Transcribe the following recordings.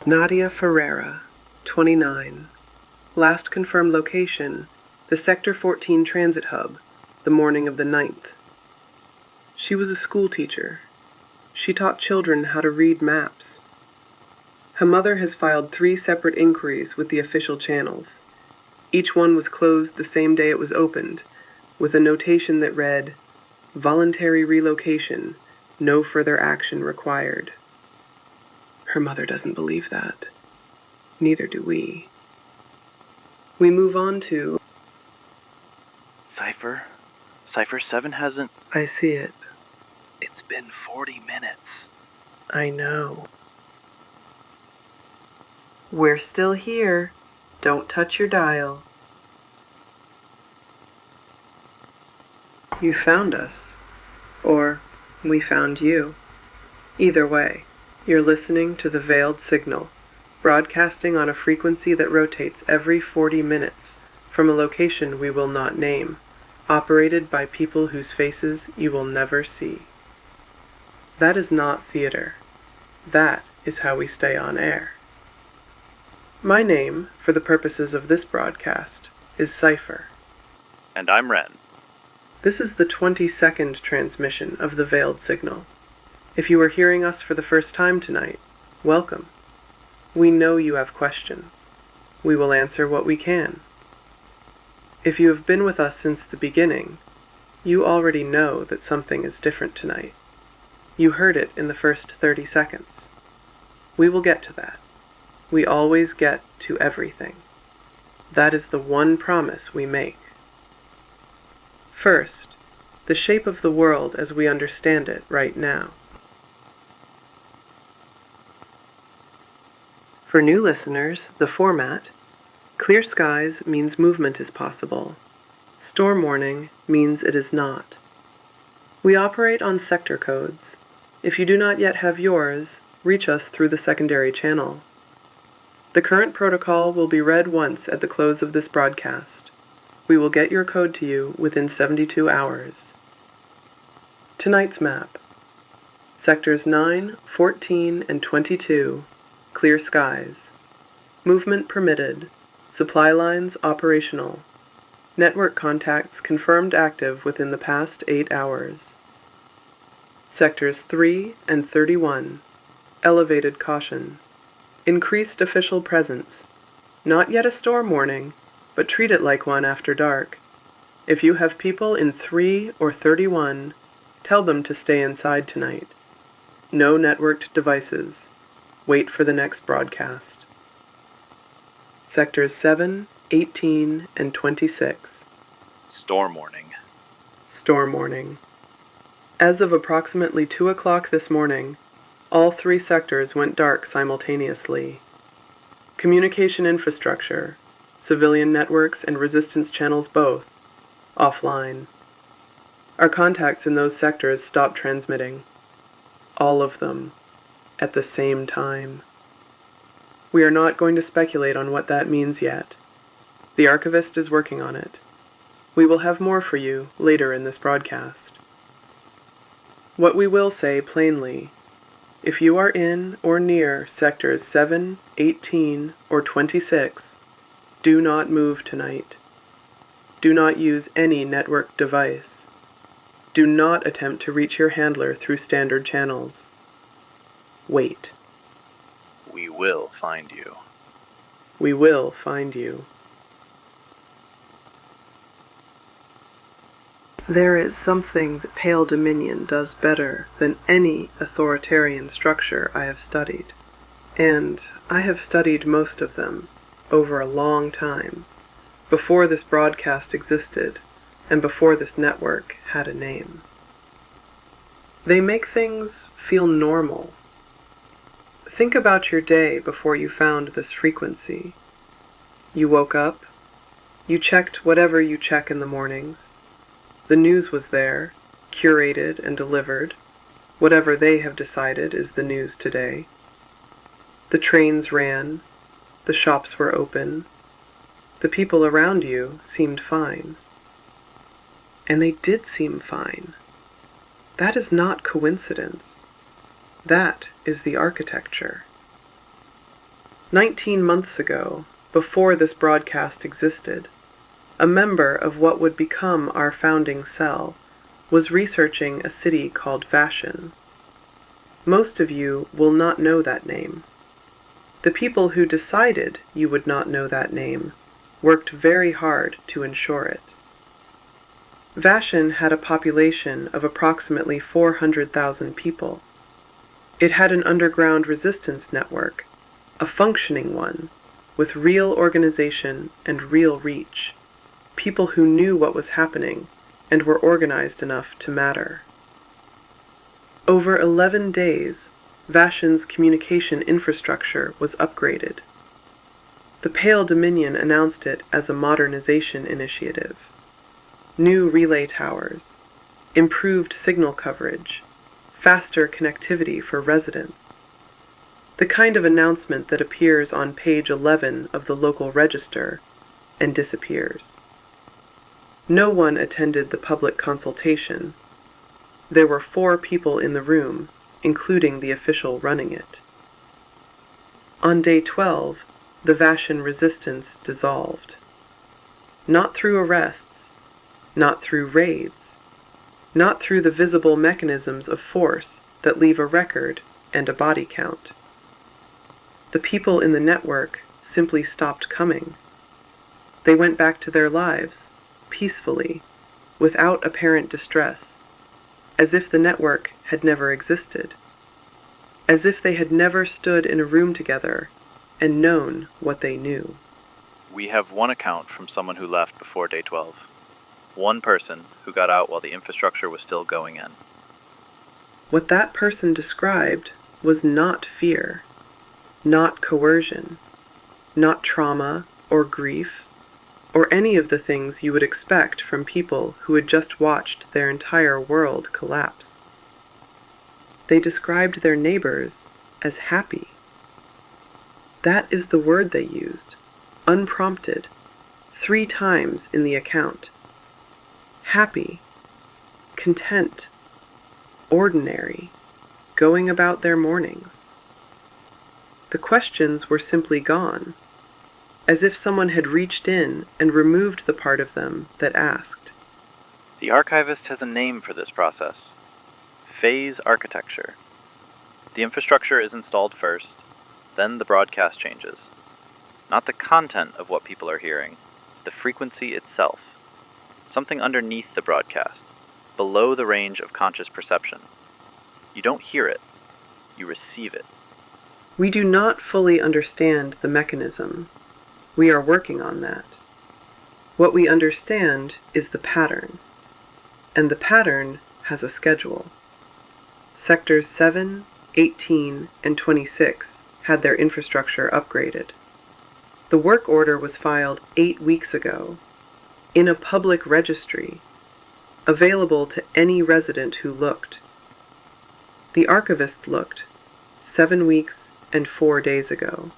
Nadia Ferreira, 29. Last confirmed location, the Sector 14 Transit Hub, the morning of the 9th. She was a school teacher. She taught children how to read maps. Her mother has filed 3 separate inquiries with the official channels. Each one was closed the same day it was opened, with a notation that read, "Voluntary relocation, no further action required." Her mother doesn't believe that. Neither do we. We move on to... Cypher 7 hasn't... I see it. It's been 40 minutes. I know. We're still here. Don't touch your dial. You found us. Or we found you. Either way, you're listening to the Veiled Signal, broadcasting on a frequency that rotates every 40 minutes from a location we will not name, operated by people whose faces you will never see. That is not theater. That is how we stay on air. My name, for the purposes of this broadcast, is Cypher. And I'm Ren. This is the 22nd transmission of the Veiled Signal. If you are hearing us for the first time tonight, welcome. We know you have questions. We will answer what we can. If you have been with us since the beginning, you already know that something is different tonight. You heard it in the first 30 seconds. We will get to that. We always get to everything. That is the one promise we make. First, the shape of the world as we understand it right now. For new listeners, the format: clear skies means movement is possible. Storm warning means it is not. We operate on sector codes. If you do not yet have yours, reach us through the secondary channel. The current protocol will be read once at the close of this broadcast. We will get your code to you within 72 hours. Tonight's map. Sectors 9, 14, and 22, clear skies. Movement permitted. Supply lines operational. Network contacts confirmed active within the past 8 hours. Sectors 3 and 31, elevated caution. Increased official presence. Not yet a storm warning, but treat it like one after dark. If you have people in 3 or 31, tell them to stay inside tonight. No networked devices. Wait for the next broadcast. Sectors 7, 18, and 26. Storm warning. Storm warning. As of approximately 2 o'clock this morning, all 3 sectors went dark simultaneously. Communication infrastructure, civilian networks and resistance channels both, offline. Our contacts in those sectors stopped transmitting. All of them, at the same time. We are not going to speculate on what that means yet. The Archivist is working on it. We will have more for you later in this broadcast. What we will say plainly: if you are in or near sectors 7, 18, or 26, do not move tonight. Do not use any network device. Do not attempt to reach your handler through standard channels. Wait. We will find you. We will find you. There is something that Pale Dominion does better than any authoritarian structure I have studied, and I have studied most of them over a long time, before this broadcast existed and before this network had a name. They make things feel normal. Think about your day before you found this frequency. You woke up, you checked whatever you check in the mornings. The news was there, curated and delivered, whatever they have decided is the news today. The trains ran, the shops were open, the people around you seemed fine. And they did seem fine. That is not coincidence. That is the architecture. 19 months ago, before this broadcast existed, a member of what would become our founding cell was researching a city called Vashen. Most of you will not know that name. The people who decided you would not know that name worked very hard to ensure it. Vashen had a population of approximately 400,000 people. It had an underground resistance network, a functioning one, with real organization and real reach, people who knew what was happening and were organized enough to matter. Over 11 days, Vashen's communication infrastructure was upgraded. The Pale Dominion announced it as a modernization initiative. New relay towers, improved signal coverage, faster connectivity for residents. The kind of announcement that appears on page 11 of the local register and disappears. No one attended the public consultation. There were 4 people in the room, including the official running it. On day 12, the Vashen resistance dissolved. Not through arrests, not through raids, not through the visible mechanisms of force that leave a record and a body count. The people in the network simply stopped coming. They went back to their lives, peacefully, without apparent distress, as if the network had never existed, as if they had never stood in a room together and known what they knew. We have one account from someone who left before day 12. One person who got out while the infrastructure was still going in. What that person described was not fear, not coercion, not trauma or grief, or any of the things you would expect from people who had just watched their entire world collapse. They described their neighbors as happy. That is the word they used, unprompted, 3 times in the account. Happy, content, ordinary, going about their mornings. The questions were simply gone, as if someone had reached in and removed the part of them that asked. The Archivist has a name for this process. Phase architecture. The infrastructure is installed first, then the broadcast changes. Not the content of what people are hearing, the frequency itself. Something underneath the broadcast, below the range of conscious perception. You don't hear it, you receive it. We do not fully understand the mechanism. We are working on that. What we understand is the pattern, and the pattern has a schedule. Sectors 7, 18, and 26 had their infrastructure upgraded. The work order was filed 8 weeks ago, in a public registry, available to any resident who looked. The Archivist looked 7 weeks and 4 days ago.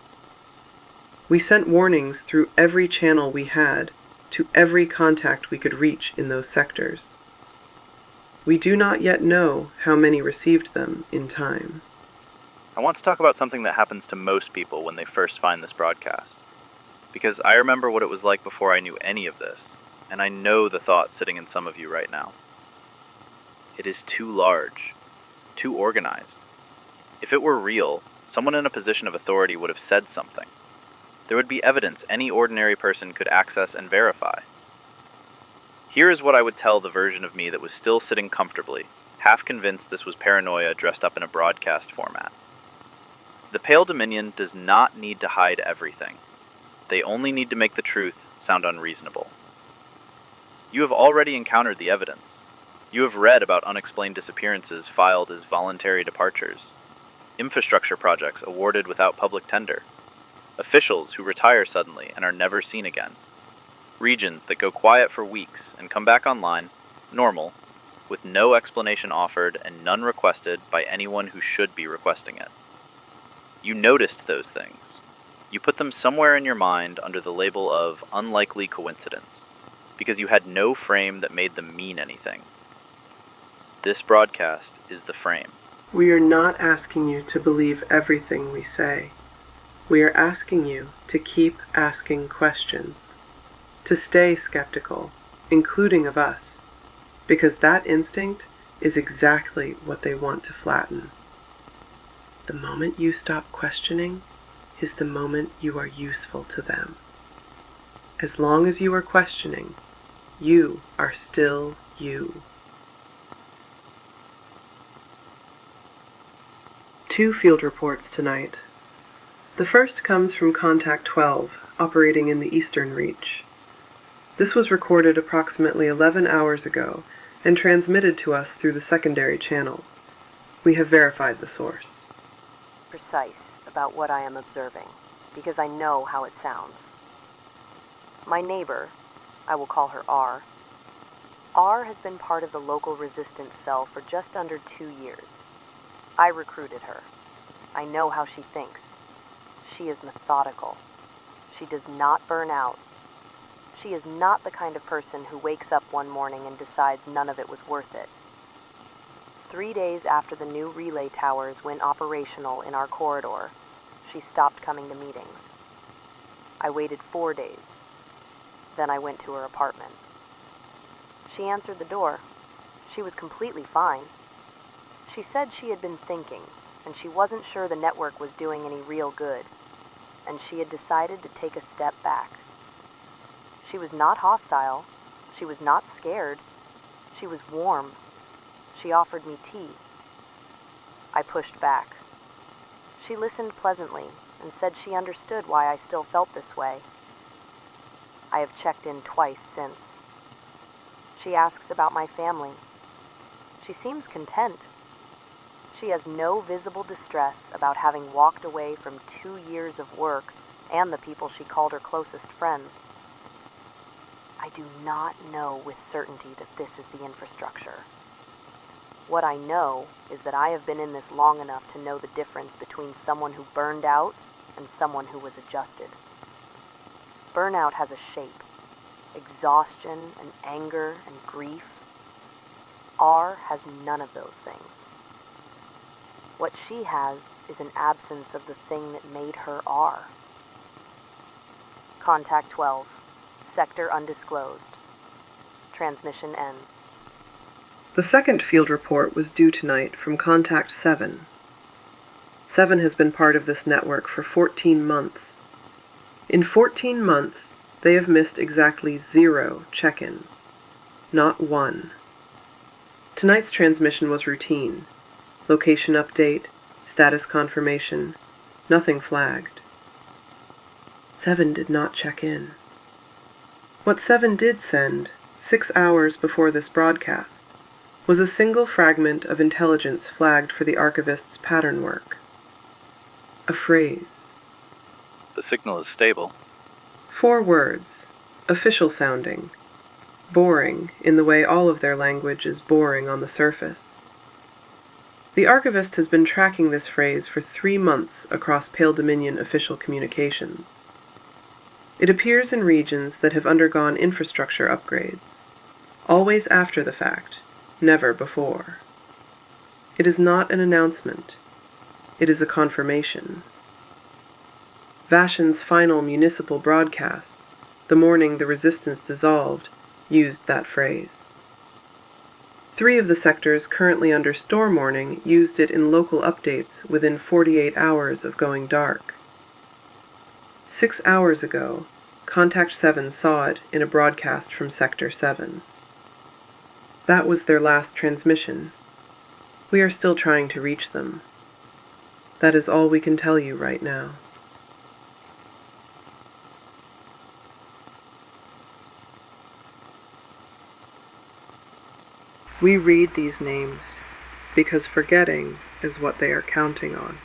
We sent warnings through every channel we had to every contact we could reach in those sectors. We do not yet know how many received them in time. I want to talk about something that happens to most people when they first find this broadcast. Because I remember what it was like before I knew any of this, and I know the thought sitting in some of you right now. It is too large, too organized. If it were real, someone in a position of authority would have said something. There would be evidence any ordinary person could access and verify. Here is what I would tell the version of me that was still sitting comfortably, half convinced this was paranoia dressed up in a broadcast format. The Pale Dominion does not need to hide everything. They only need to make the truth sound unreasonable. You have already encountered the evidence. You have read about unexplained disappearances filed as voluntary departures, infrastructure projects awarded without public tender, officials who retire suddenly and are never seen again, regions that go quiet for weeks and come back online, normal, with no explanation offered and none requested by anyone who should be requesting it. You noticed those things. You put them somewhere in your mind under the label of unlikely coincidence, because you had no frame that made them mean anything. This broadcast is the frame. We are not asking you to believe everything we say. We are asking you to keep asking questions, to stay skeptical, including of us, because that instinct is exactly what they want to flatten. The moment you stop questioning is the moment you are useful to them. As long as you are questioning, you are still you. 2 field reports tonight. The first comes from Contact 12, operating in the Eastern Reach. This was recorded approximately 11 hours ago and transmitted to us through the secondary channel. We have verified the source. Precise about what I am observing, because I know how it sounds. My neighbor, I will call her R, has been part of the local resistance cell for just under 2 years. I recruited her. I know how she thinks. She is methodical. She does not burn out. She is not the kind of person who wakes up one morning and decides none of it was worth it. 3 days after the new relay towers went operational in our corridor, she stopped coming to meetings. I waited 4 days. Then I went to her apartment. She answered the door. She was completely fine. She said she had been thinking, and she wasn't sure the network was doing any real good, and she had decided to take a step back. She was not hostile. She was not scared. She was warm. She offered me tea. I pushed back. She listened pleasantly and said she understood why I still felt this way. I have checked in twice since. She asks about my family. She seems content. She has no visible distress about having walked away from 2 years of work and the people she called her closest friends. I do not know with certainty that this is the infrastructure. What I know is that I have been in this long enough to know the difference between someone who burned out and someone who was adjusted. Burnout has a shape: exhaustion and anger and grief. R has none of those things. What she has is an absence of the thing that made her R. Contact 12, Sector Undisclosed. Transmission ends. The second field report was due tonight from Contact 7. 7 has been part of this network for 14 months. In 14 months, they have missed exactly 0 check-ins. Not one. Tonight's transmission was routine. Location update, status confirmation, nothing flagged. 7 did not check in. What 7 did send, 6 hours before this broadcast, was a single fragment of intelligence flagged for the Archivist's pattern work. A phrase. The signal is stable. 4 words, official sounding, boring in the way all of their language is boring on the surface. The Archivist has been tracking this phrase for 3 months across Pale Dominion official communications. It appears in regions that have undergone infrastructure upgrades, always after the fact, never before. It is not an announcement. It is a confirmation. Vashen's final municipal broadcast, the morning the resistance dissolved, used that phrase. 3 of the sectors currently under storm warning used it in local updates within 48 hours of going dark. 6 hours ago, Contact 7 saw it in a broadcast from Sector 7. That was their last transmission. We are still trying to reach them. That is all we can tell you right now. We read these names because forgetting is what they are counting on.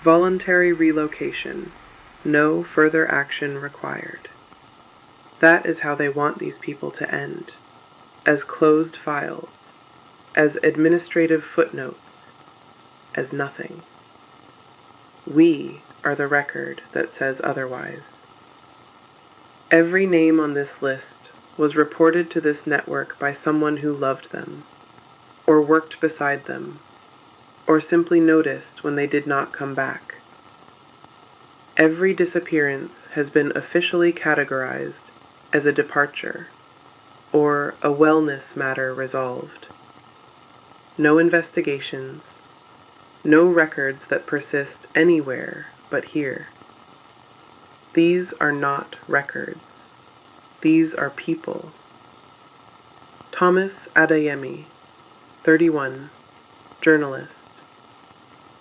Voluntary relocation, no further action required. That is how they want these people to end, as closed files, as administrative footnotes, as nothing. We are the record that says otherwise. Every name on this list was reported to this network by someone who loved them, or worked beside them, or simply noticed when they did not come back. Every disappearance has been officially categorized as a departure or a wellness matter resolved. No investigations, no records that persist anywhere but here. These are not records. These are people. Thomas Adeyemi, 31, journalist.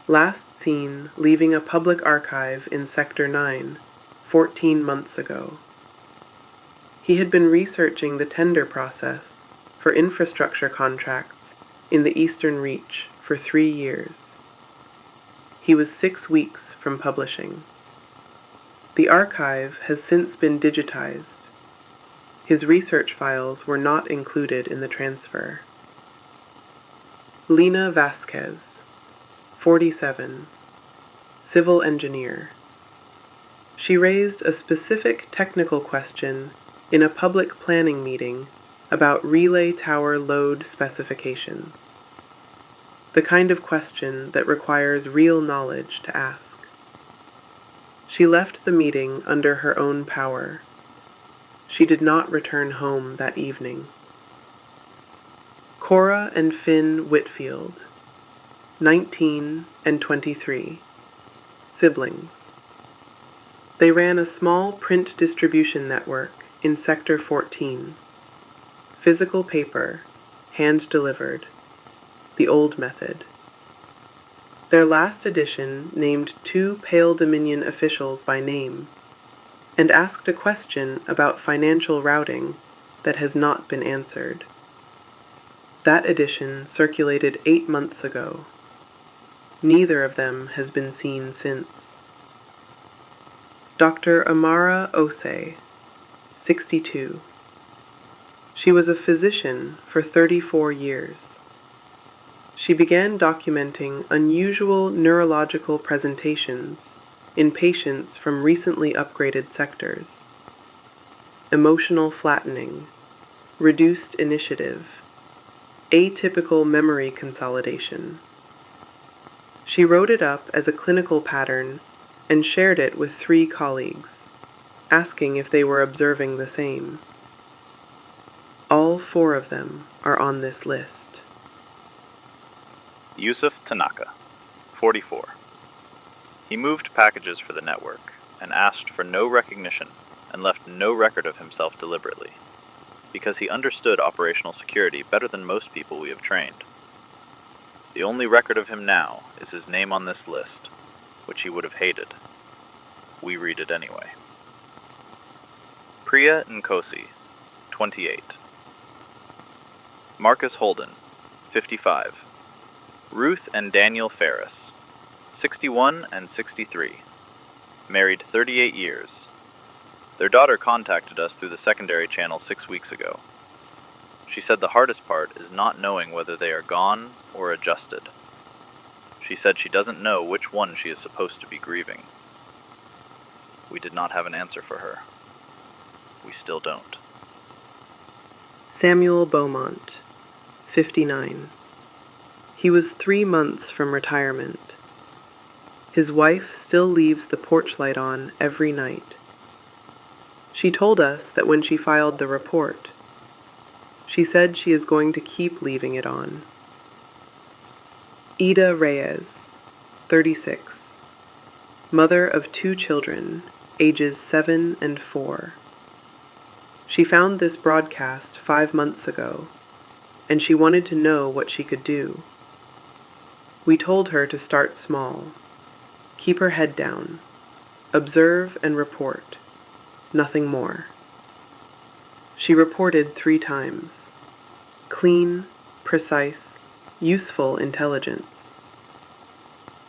Last seen leaving a public archive in Sector 9, 14 months ago. He had been researching the tender process for infrastructure contracts in the Eastern Reach for 3 years. He was 6 weeks from publishing. The archive has since been digitized. His research files were not included in the transfer. Lena Vasquez, 47, civil engineer. She raised a specific technical question in a public planning meeting about relay tower load specifications. The kind of question that requires real knowledge to ask. She left the meeting under her own power. She did not return home that evening. Cora and Finn Whitfield, 19 and 23, siblings. They ran a small print distribution network in Sector 14. Physical paper, hand-delivered, the old method. Their last edition named 2 Pale Dominion officials by name and asked a question about financial routing that has not been answered. That edition circulated 8 months ago. Neither of them has been seen since. Dr. Amara Osei, 62. She was a physician for 34 years. She began documenting unusual neurological presentations in patients from recently upgraded sectors. Emotional flattening, reduced initiative, atypical memory consolidation. She wrote it up as a clinical pattern and shared it with 3 colleagues, asking if they were observing the same. All 4 of them are on this list. Yusuf Tanaka, 44. He moved packages for the network and asked for no recognition and left no record of himself deliberately, because he understood operational security better than most people we have trained. The only record of him now is his name on this list, which he would have hated. We read it anyway. Priya Nkosi, 28. Marcus Holden, 55. Ruth and Daniel Ferris, 61 and 63. Married 38 years. Their daughter contacted us through the secondary channel 6 weeks ago. She said the hardest part is not knowing whether they are gone or adjusted. She said she doesn't know which one she is supposed to be grieving. We did not have an answer for her. We still don't. Samuel Beaumont, 59. He was 3 months from retirement. His wife still leaves the porch light on every night. She told us that when she filed the report, she said she is going to keep leaving it on. Ida Reyes, 36. Mother of 2 children, ages 7 and 4. She found this broadcast 5 months ago, and she wanted to know what she could do. We told her to start small, keep her head down, observe and report, nothing more. She reported 3 times. Clean, precise, useful intelligence.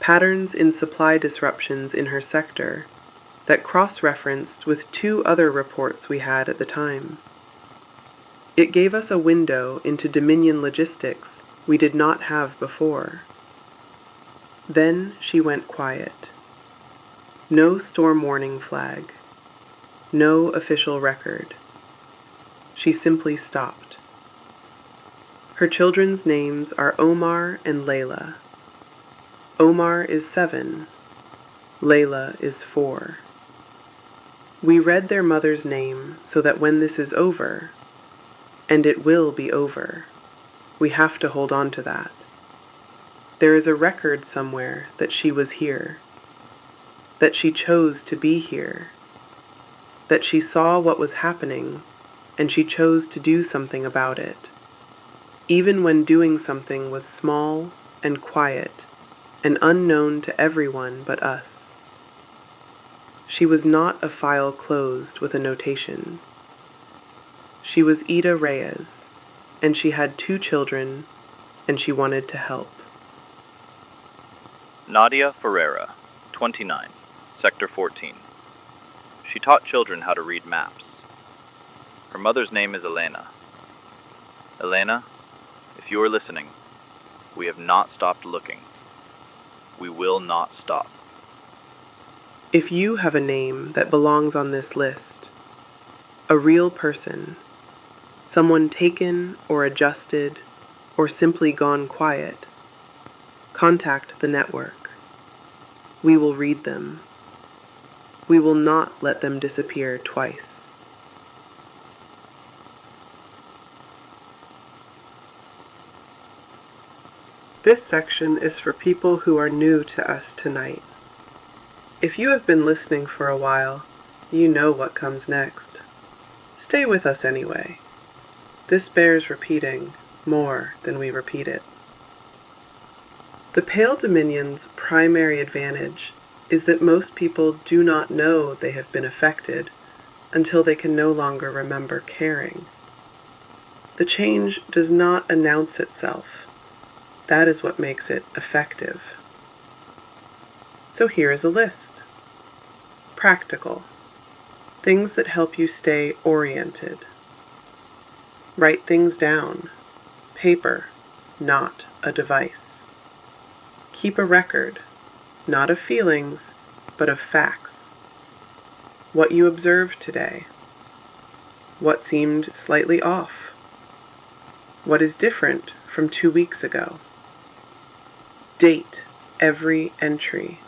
Patterns in supply disruptions in her sector that cross-referenced with 2 other reports we had at the time. It gave us a window into Dominion logistics we did not have before. Then she went quiet. No storm warning flag. No official record. She simply stopped. Her children's names are Omar and Layla. Omar is 7. Layla is 4. We read their mother's name so that when this is over, and it will be over, we have to hold on to that. There is a record somewhere that she was here, that she chose to be here, that she saw what was happening and she chose to do something about it, even when doing something was small and quiet and unknown to everyone but us. She was not a file closed with a notation. She was Ida Reyes, and she had 2 children, and she wanted to help. Nadia Ferreira, 29, Sector 14. She taught children how to read maps. Her mother's name is Elena. Elena, if you are listening, we have not stopped looking. We will not stop. If you have a name that belongs on this list, a real person, someone taken or adjusted or simply gone quiet, contact the network. We will read them. We will not let them disappear twice. This section is for people who are new to us tonight. If you have been listening for a while, you know what comes next. Stay with us anyway. This bears repeating more than we repeat it. The Pale Dominion's primary advantage is that most people do not know they have been affected until they can no longer remember caring. The change does not announce itself. That is what makes it effective. So here is a list. Practical. Things that help you stay oriented. Write things down. Paper, not a device. Keep a record, not of feelings, but of facts. What you observed today. What seemed slightly off. What is different from 2 weeks ago. Date every entry.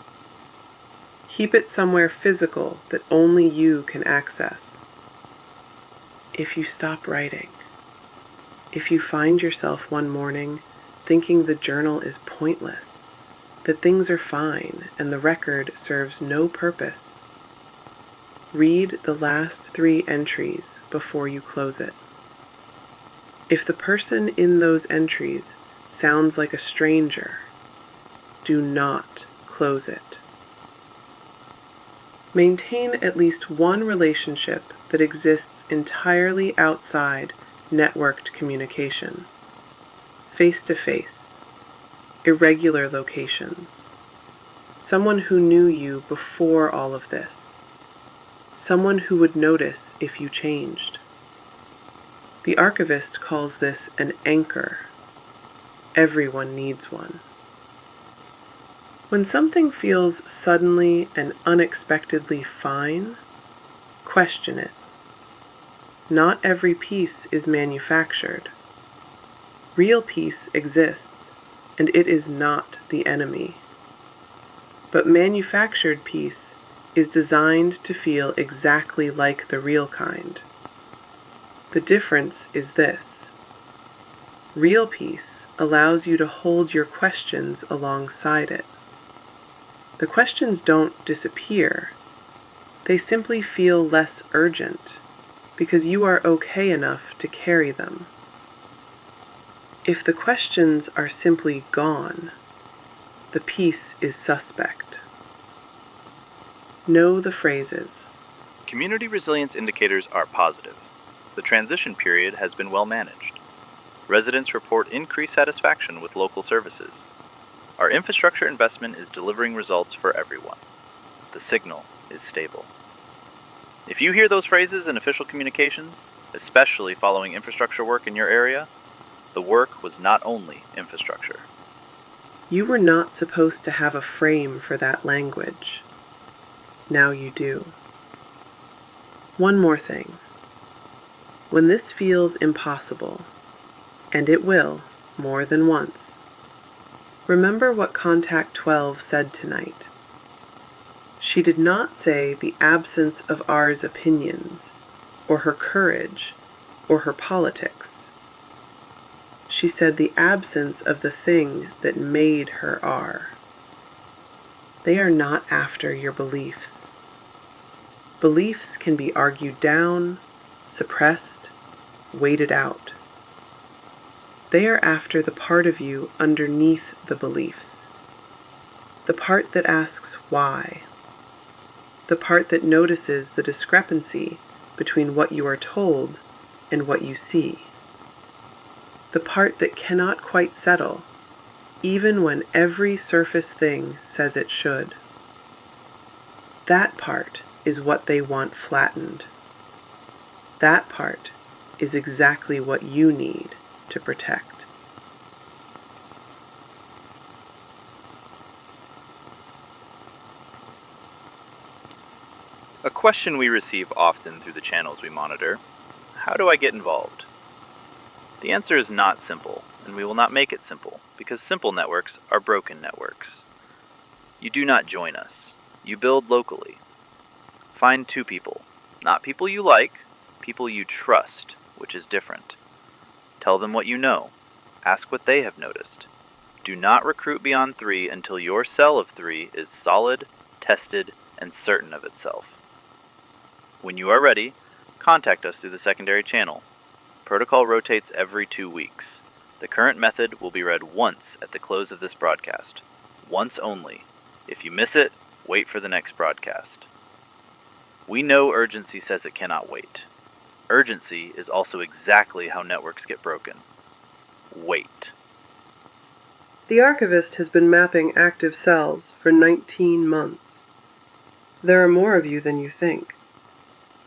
Keep it somewhere physical that only you can access. If you stop writing, if you find yourself one morning thinking the journal is pointless, that things are fine and the record serves no purpose, read the last 3 entries before you close it. If the person in those entries sounds like a stranger, do not close it. Maintain at least one relationship that exists entirely outside networked communication. Face-to-face, irregular locations. Someone who knew you before all of this. Someone who would notice if you changed. The Archivist calls this an anchor. Everyone needs one. When something feels suddenly and unexpectedly fine, question it. Not every peace is manufactured. Real peace exists, and it is not the enemy. But manufactured peace is designed to feel exactly like the real kind. The difference is this. Real peace allows you to hold your questions alongside it. The questions don't disappear. They simply feel less urgent because you are okay enough to carry them. If the questions are simply gone, the peace is suspect. Know the phrases. Community resilience indicators are positive. The transition period has been well managed. Residents report increased satisfaction with local services. Our infrastructure investment is delivering results for everyone. The signal is stable. If you hear those phrases in official communications, especially following infrastructure work in your area, the work was not only infrastructure. You were not supposed to have a frame for that language. Now you do. One more thing. When this feels impossible, and it will more than once, remember what Contact 12 said tonight. She did not say the absence of R's opinions, or her courage, or her politics. She said the absence of the thing that made her R. They are not after your beliefs. Beliefs can be argued down, suppressed, waited out. They are after the part of you underneath the beliefs. The part that asks why. The part that notices the discrepancy between what you are told and what you see. The part that cannot quite settle, even when every surface thing says it should. That part is what they want flattened. That part is exactly what you need to protect. A question we receive often through the channels we monitor: how do I get involved? The answer is not simple, and we will not make it simple, because simple networks are broken networks. You do not join us. You build locally. Find two people. Not people you like, people you trust, which is different. Tell them what you know. Ask what they have noticed. Do not recruit beyond 3 until your cell of 3 is solid, tested, and certain of itself. When you are ready, contact us through the secondary channel. Protocol rotates every 2 weeks. The current method will be read once at the close of this broadcast. Once only. If you miss it, wait for the next broadcast. We know urgency says it cannot wait. Urgency is also exactly how networks get broken. Wait. The Archivist has been mapping active cells for 19 months. There are more of you than you think.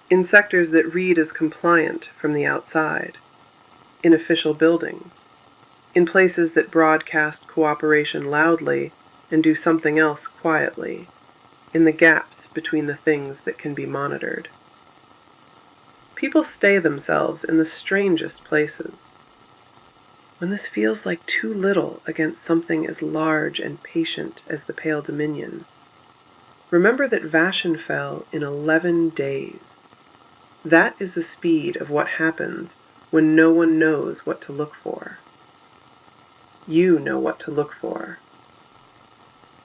In sectors that read as compliant from the outside. In official buildings. In places that broadcast cooperation loudly and do something else quietly. In the gaps between the things that can be monitored. People stay themselves in the strangest places. When this feels like too little against something as large and patient as the Pale Dominion, remember that Vashen fell in 11 days. That is the speed of what happens when no one knows what to look for. You know what to look for.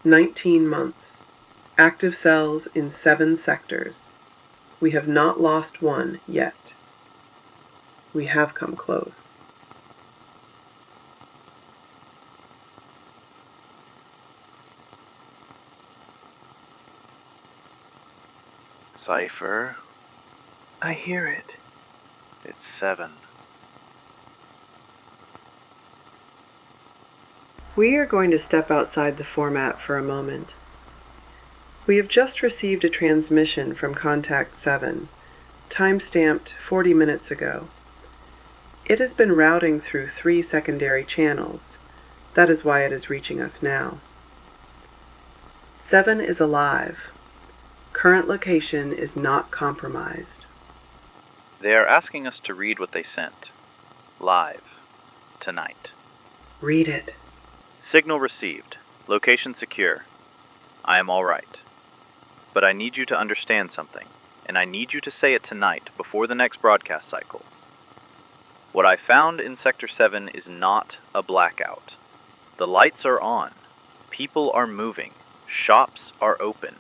19 months. Active cells in 7 sectors. We have not lost one yet. We have come close. Cypher, I hear it. it's 7. We are going to step outside the format for a moment. We have just received a transmission from Contact 7, time-stamped 40 minutes ago. It has been routing through 3 secondary channels. That is why it is reaching us now. 7 is alive. Current location is not compromised. They are asking us to read what they sent. Live. Tonight. Read it. Signal received. Location secure. I am all right. But I need you to understand something, and I need you to say it tonight before the next broadcast cycle. What I found in Sector 7 is not a blackout. The lights are on. People are moving. Shops are open.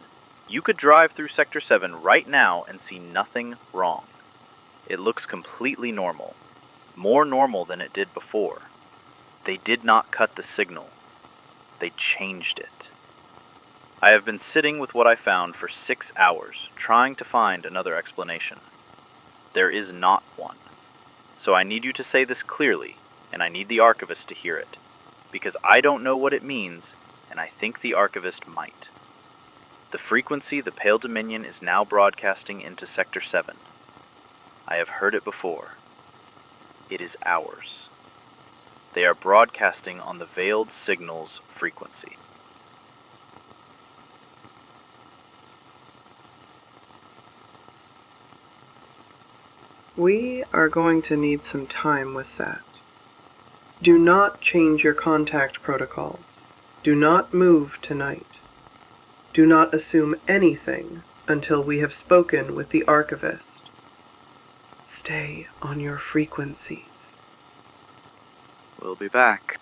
You could drive through Sector 7 right now and see nothing wrong. It looks completely normal. More normal than it did before. They did not cut the signal. They changed it. I have been sitting with what I found for 6 hours, trying to find another explanation. There is not one. So I need you to say this clearly, and I need the Archivist to hear it, because I don't know what it means, and I think the Archivist might. The frequency the Pale Dominion is now broadcasting into Sector 7. I have heard it before. It is ours. They are broadcasting on the Veiled Signals frequency. We are going to need some time with that. Do not change your contact protocols. Do not move tonight. Do not assume anything until we have spoken with the Archivist. Stay on your frequencies. We'll be back.